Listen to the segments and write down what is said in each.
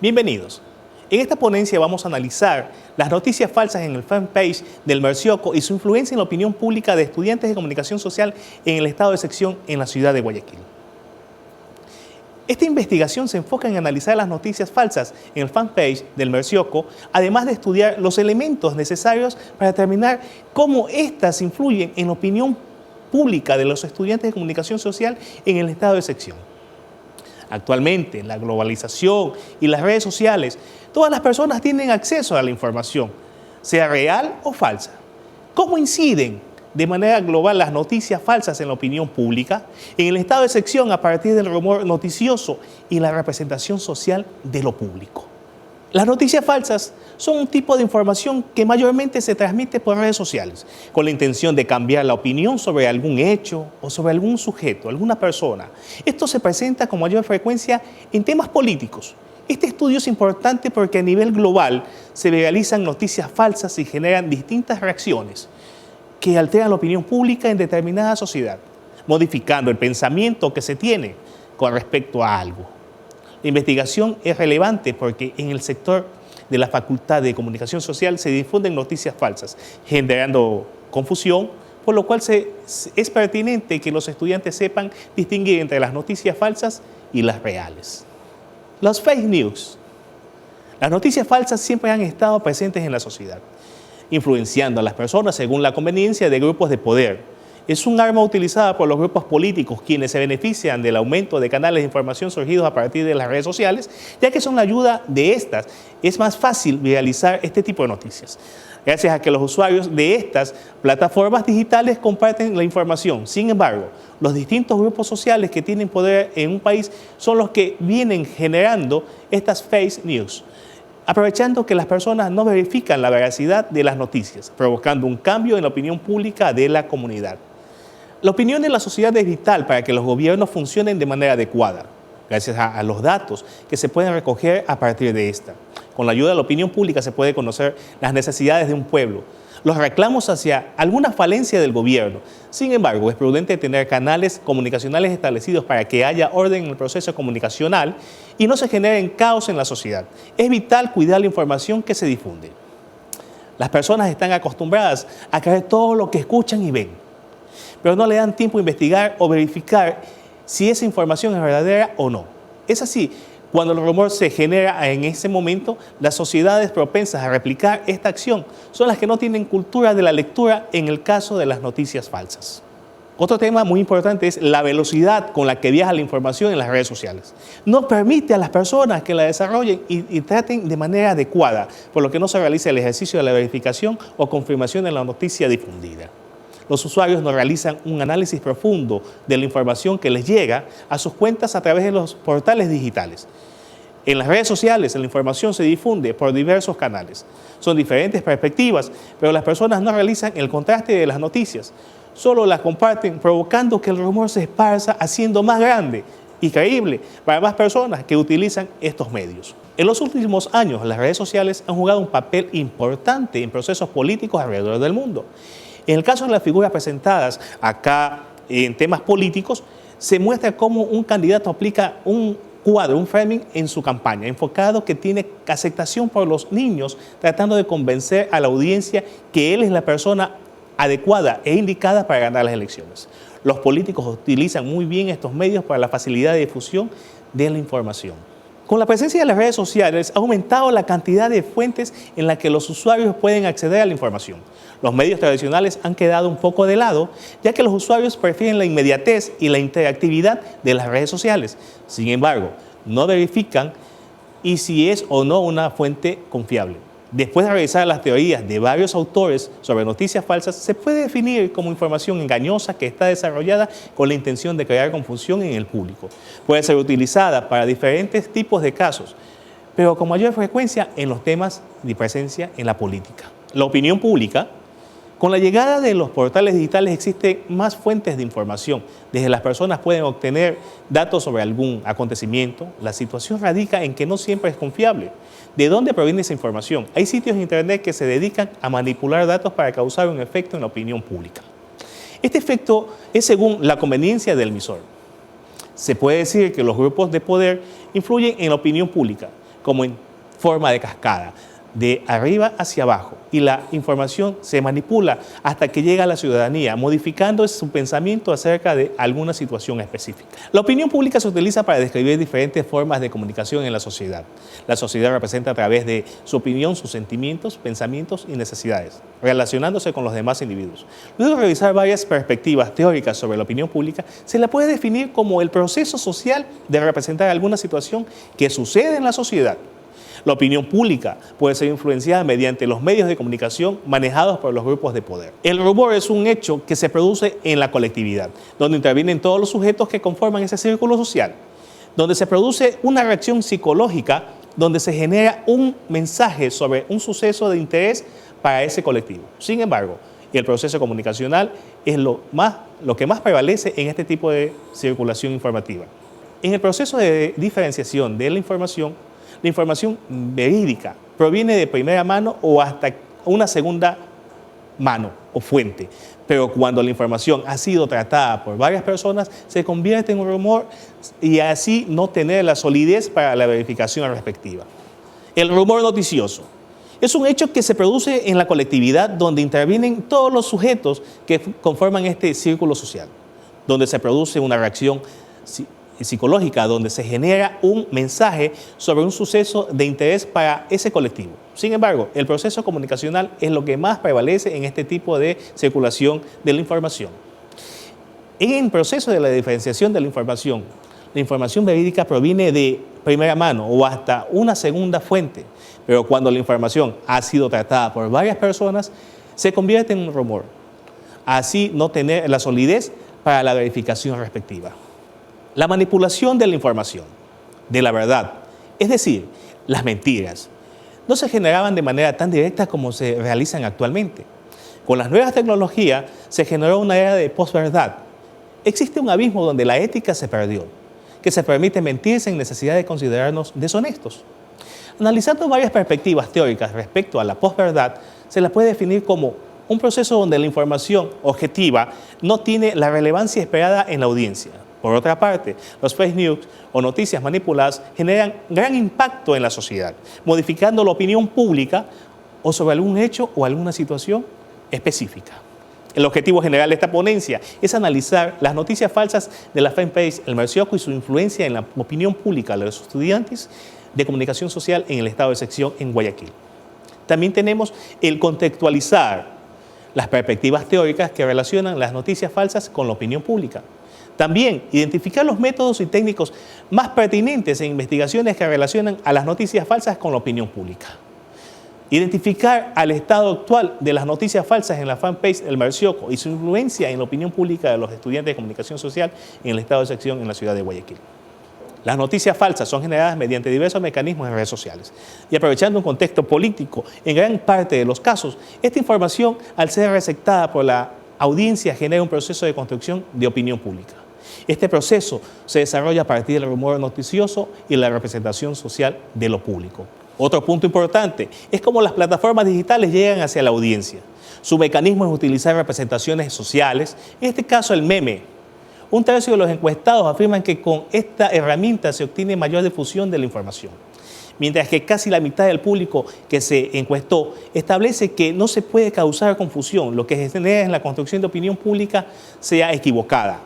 Bienvenidos. En esta ponencia vamos a analizar las noticias falsas en el fanpage del Mercioco y su influencia en la opinión pública de estudiantes de comunicación social en el estado de sección en la ciudad de Guayaquil. Esta investigación se enfoca en analizar las noticias falsas en el fanpage del Mercioco, además de estudiar los elementos necesarios para determinar cómo éstas influyen en la opinión pública de los estudiantes de comunicación social en el estado de sección. Actualmente, la globalización y las redes sociales, todas las personas tienen acceso a la información, sea real o falsa. ¿Cómo inciden de manera global las noticias falsas en la opinión pública, en el estado de sección a partir del rumor noticioso y la representación social de lo público? Las noticias falsas son un tipo de información que mayormente se transmite por redes sociales, con la intención de cambiar la opinión sobre algún hecho o sobre algún sujeto, alguna persona. Esto se presenta con mayor frecuencia en temas políticos. Este estudio es importante porque a nivel global se realizan noticias falsas y generan distintas reacciones que alteran la opinión pública en determinada sociedad, modificando el pensamiento que se tiene con respecto a algo. La investigación es relevante porque en el sector de la Facultad de Comunicación Social se difunden noticias falsas, generando confusión, por lo cual es pertinente que los estudiantes sepan distinguir entre las noticias falsas y las reales. Los fake news. Las noticias falsas siempre han estado presentes en la sociedad, influenciando a las personas según la conveniencia de grupos de poder. Es un arma utilizada por los grupos políticos, quienes se benefician del aumento de canales de información surgidos a partir de las redes sociales, ya que son la ayuda de estas. Es más fácil viralizar este tipo de noticias, gracias a que los usuarios de estas plataformas digitales comparten la información. Sin embargo, los distintos grupos sociales que tienen poder en un país son los que vienen generando estas fake news, aprovechando que las personas no verifican la veracidad de las noticias, provocando un cambio en la opinión pública de la comunidad. La opinión de la sociedad es vital para que los gobiernos funcionen de manera adecuada, gracias a los datos que se pueden recoger a partir de esta. Con la ayuda de la opinión pública se puede conocer las necesidades de un pueblo, los reclamos hacia alguna falencia del gobierno. Sin embargo, es prudente tener canales comunicacionales establecidos para que haya orden en el proceso comunicacional y no se genere caos en la sociedad. Es vital cuidar la información que se difunde. Las personas están acostumbradas a creer todo lo que escuchan y ven, pero no le dan tiempo a investigar o verificar si esa información es verdadera o no. Es así, cuando el rumor se genera en ese momento, las sociedades propensas a replicar esta acción son las que no tienen cultura de la lectura en el caso de las noticias falsas. Otro tema muy importante es la velocidad con la que viaja la información en las redes sociales. No permite a las personas que la desarrollen y traten de manera adecuada, por lo que no se realiza el ejercicio de la verificación o confirmación de la noticia difundida. Los usuarios no realizan un análisis profundo de la información que les llega a sus cuentas a través de los portales digitales. En las redes sociales la información se difunde por diversos canales. Son diferentes perspectivas, pero las personas no realizan el contraste de las noticias. Solo las comparten, provocando que el rumor se esparza, haciendo más grande y creíble para más personas que utilizan estos medios. En los últimos años, las redes sociales han jugado un papel importante en procesos políticos alrededor del mundo. En el caso de las figuras presentadas acá en temas políticos, se muestra cómo un candidato aplica un cuadro, un framing en su campaña, enfocado que tiene aceptación por los niños, tratando de convencer a la audiencia que él es la persona adecuada e indicada para ganar las elecciones. Los políticos utilizan muy bien estos medios para la facilidad de difusión de la información. Con la presencia de las redes sociales ha aumentado la cantidad de fuentes en las que los usuarios pueden acceder a la información. Los medios tradicionales han quedado un poco de lado, ya que los usuarios prefieren la inmediatez y la interactividad de las redes sociales. Sin embargo, no verifican si es o no una fuente confiable. Después de revisar las teorías de varios autores sobre noticias falsas, se puede definir como información engañosa que está desarrollada con la intención de crear confusión en el público. Puede ser utilizada para diferentes tipos de casos, pero con mayor frecuencia en los temas de presencia en la política. La opinión pública. Con la llegada de los portales digitales existen más fuentes de información. Desde las personas pueden obtener datos sobre algún acontecimiento. La situación radica en que no siempre es confiable. ¿De dónde proviene esa información? Hay sitios en Internet que se dedican a manipular datos para causar un efecto en la opinión pública. Este efecto es según la conveniencia del emisor. Se puede decir que los grupos de poder influyen en la opinión pública, como en forma de cascada, de arriba hacia abajo, y la información se manipula hasta que llega a la ciudadanía, modificando su pensamiento acerca de alguna situación específica. La opinión pública se utiliza para describir diferentes formas de comunicación en la sociedad. La sociedad representa a través de su opinión sus sentimientos, pensamientos y necesidades, relacionándose con los demás individuos. Luego de revisar varias perspectivas teóricas sobre la opinión pública, se la puede definir como el proceso social de representar alguna situación que sucede en la sociedad. La opinión pública puede ser influenciada mediante los medios de comunicación manejados por los grupos de poder. El rumor es un hecho que se produce en la colectividad, donde intervienen todos los sujetos que conforman ese círculo social, donde se produce una reacción psicológica, donde se genera un mensaje sobre un suceso de interés para ese colectivo. Sin embargo, el proceso comunicacional es lo que más prevalece en este tipo de circulación informativa. En el proceso de diferenciación de la información verídica proviene de primera mano o hasta una segunda mano o fuente, pero cuando la información ha sido tratada por varias personas, se convierte en un rumor y así no tener la solidez para la verificación respectiva. El rumor noticioso es un hecho que se produce en la colectividad donde intervienen todos los sujetos que conforman este círculo social, donde se produce una reacción psicológica, donde se genera un mensaje sobre un suceso de interés para ese colectivo. Sin embargo, el proceso comunicacional es lo que más prevalece en este tipo de circulación de la información. En el proceso de la diferenciación de la información verídica proviene de primera mano o hasta una segunda fuente, pero cuando la información ha sido tratada por varias personas, se convierte en un rumor, así no tener la solidez para la verificación respectiva. La manipulación de la información, de la verdad, es decir, las mentiras, no se generaban de manera tan directa como se realizan actualmente. Con las nuevas tecnologías se generó una era de posverdad. Existe un abismo donde la ética se perdió, que se permite mentir sin necesidad de considerarnos deshonestos. Analizando varias perspectivas teóricas respecto a la posverdad, se la puede definir como un proceso donde la información objetiva no tiene la relevancia esperada en la audiencia. Por otra parte, los fake news o noticias manipuladas generan gran impacto en la sociedad, modificando la opinión pública o sobre algún hecho o alguna situación específica. El objetivo general de esta ponencia es analizar las noticias falsas de la fanpage El Mercioco y su influencia en la opinión pública de los estudiantes de comunicación social en el estado de sección en Guayaquil. También tenemos el contextualizar las perspectivas teóricas que relacionan las noticias falsas con la opinión pública. También identificar los métodos y técnicos más pertinentes en investigaciones que relacionan a las noticias falsas con la opinión pública. Identificar al estado actual de las noticias falsas en la fanpage El Mercioco y su influencia en la opinión pública de los estudiantes de comunicación social en el estado de sección en la ciudad de Guayaquil. Las noticias falsas son generadas mediante diversos mecanismos en redes sociales y aprovechando un contexto político en gran parte de los casos, esta información al ser receptada por la audiencia genera un proceso de construcción de opinión pública. Este proceso se desarrolla a partir del rumor noticioso y la representación social de lo público. Otro punto importante es cómo las plataformas digitales llegan hacia la audiencia. Su mecanismo es utilizar representaciones sociales, en este caso el meme. Un tercio de los encuestados afirman que con esta herramienta se obtiene mayor difusión de la información, mientras que casi la mitad del público que se encuestó establece que no se puede causar confusión, lo que genera en la construcción de opinión pública sea equivocada.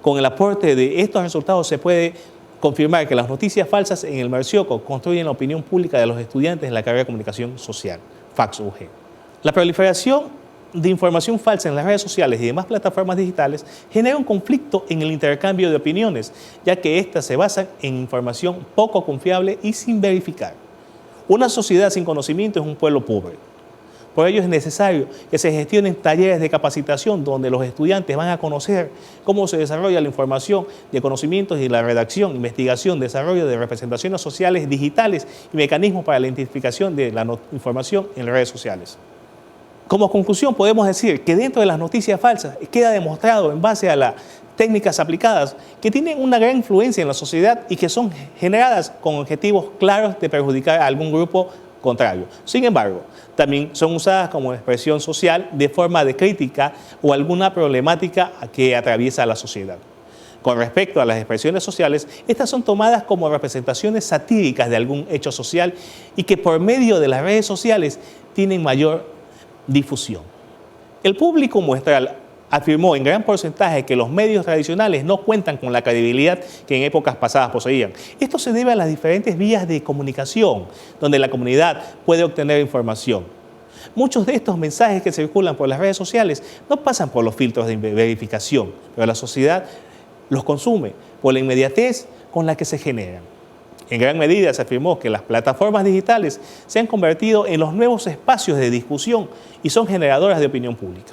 Con el aporte de estos resultados se puede confirmar que las noticias falsas en El Mercioco construyen la opinión pública de los estudiantes en la carrera de comunicación social, FACS-UG. La proliferación de información falsa en las redes sociales y demás plataformas digitales genera un conflicto en el intercambio de opiniones, ya que éstas se basan en información poco confiable y sin verificar. Una sociedad sin conocimiento es un pueblo pobre. Por ello es necesario que se gestionen talleres de capacitación donde los estudiantes van a conocer cómo se desarrolla la información de conocimientos y la redacción, investigación, desarrollo de representaciones sociales digitales y mecanismos para la identificación de la información en las redes sociales. Como conclusión podemos decir que dentro de las noticias falsas queda demostrado en base a las técnicas aplicadas que tienen una gran influencia en la sociedad y que son generadas con objetivos claros de perjudicar a algún grupo contrario. Sin embargo, también son usadas como expresión social de forma de crítica o alguna problemática que atraviesa la sociedad. Con respecto a las expresiones sociales, estas son tomadas como representaciones satíricas de algún hecho social y que por medio de las redes sociales tienen mayor difusión. El público muestral afirmó en gran porcentaje que los medios tradicionales no cuentan con la credibilidad que en épocas pasadas poseían. Esto se debe a las diferentes vías de comunicación donde la comunidad puede obtener información. Muchos de estos mensajes que circulan por las redes sociales no pasan por los filtros de verificación, pero la sociedad los consume por la inmediatez con la que se generan. En gran medida se afirmó que las plataformas digitales se han convertido en los nuevos espacios de discusión y son generadoras de opinión pública.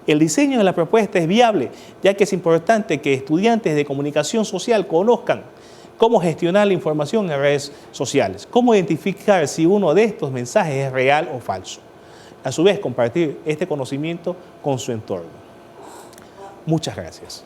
El diseño de la propuesta es viable, ya que es importante que estudiantes de comunicación social conozcan cómo gestionar la información en redes sociales, cómo identificar si uno de estos mensajes es real o falso. A su vez, compartir este conocimiento con su entorno. Muchas gracias.